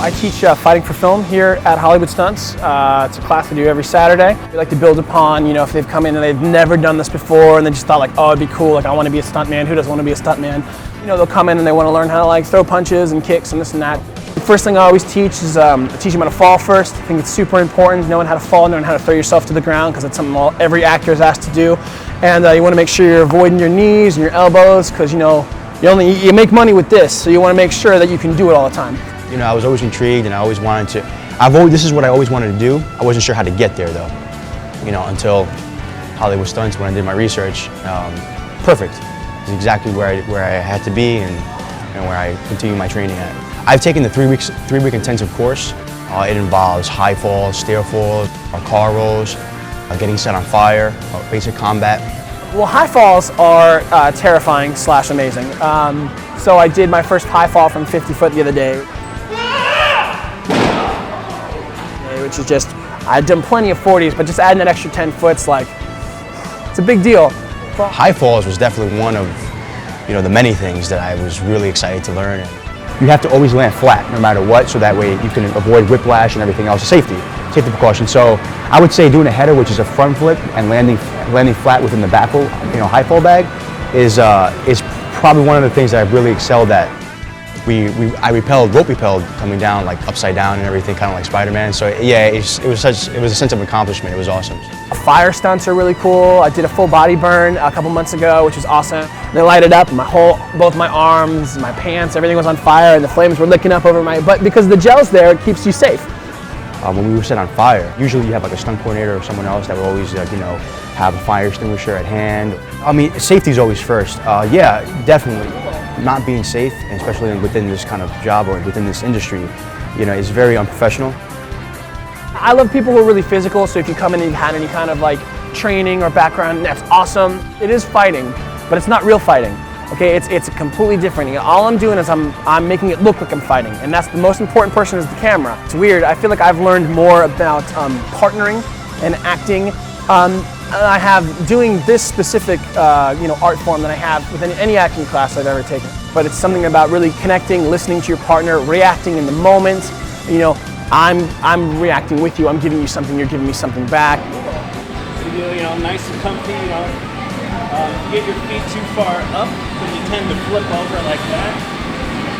I teach fighting for film here at Hollywood Stunts. It's a class I do every Saturday. We like to build upon, you know, if they've come in and they've never done this before and they just thought like, oh, it'd be cool, like I want to be a stuntman. Who doesn't want to be a stuntman? You know, they'll come in and they want to learn how to like throw punches and kicks and this and that. The first thing I always teach is teach them how to fall first. I think it's super important, knowing how to fall, knowing how to throw yourself to the ground, because it's something every actor is asked to do. And you want to make sure you're avoiding your knees and your elbows, because you know, you make money with this, so you want to make sure that you can do it all the time. You know, I was always intrigued and I always wanted to, this is what I always wanted to do. I wasn't sure how to get there though, you know, until Hollywood Stunts when I did my research. Perfect. It's exactly where I had to be and where I continue my training at. I've taken the three-week intensive course. It involves high falls, stair falls, car rolls, getting set on fire, basic combat. Well, high falls are terrifying / amazing. So I did my first high fall from 50 foot the other day, which is just, I've done plenty of 40s, but just adding that extra 10 foot's like, it's a big deal. High falls was definitely one of, you know, the many things that I was really excited to learn. You have to always land flat no matter what, so that way you can avoid whiplash and everything else, safety precaution. So I would say doing a header, which is a front flip, and landing flat within the baffle, you know, high fall bag, is probably one of the things that I've really excelled at. I rope repelled coming down like upside down and everything, kind of like Spider-Man. So yeah, it was a sense of accomplishment. It was awesome. Fire stunts are really cool. I did a full body burn a couple months ago, which was awesome. They lighted up both my arms, my pants, everything was on fire, and the flames were licking up over my butt. Because the gel's there, it keeps you safe. When we were set on fire, usually you have like a stunt coordinator or someone else that will always, you know, have a fire extinguisher at hand. I mean, safety is always first. Yeah, definitely. Not being safe, especially within this kind of job or within this industry, you know, is very unprofessional. I love people who are really physical, so if you come in and you've had any kind of like training or background, that's awesome. It is fighting, but it's not real fighting. Okay, it's completely different. All I'm doing is I'm making it look like I'm fighting, and that's the most important person is the camera. It's weird. I feel like I've learned more about partnering and acting. I have doing this specific you know, art form than I have with any acting class I've ever taken. But it's something about really connecting, listening to your partner, reacting in the moment. You know, I'm reacting with you. I'm giving you something. You're giving me something back. So you know, nice and comfy. You know, you get your feet too far up, then you tend to flip over like that.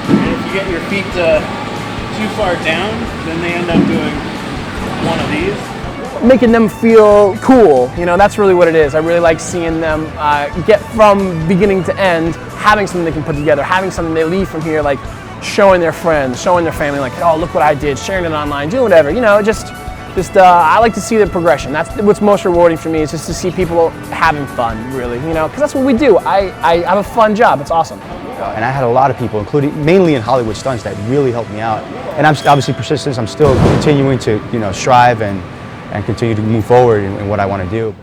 And if you get your feet too far down, then they end up doing one of these. Making them feel cool, you know, that's really what it is. I really like seeing them get from beginning to end, having something they can put together, having something they leave from here, like showing their friends, showing their family, like, oh, look what I did, sharing it online, doing whatever, you know, just I like to see the progression. That's what's most rewarding for me, is just to see people having fun, really, you know, because that's what we do. I have a fun job, it's awesome. And I had a lot of people, including mainly in Hollywood Stunts, that really helped me out. And I'm obviously persistent. I'm still continuing to, you know, strive and continue to move forward in what I want to do.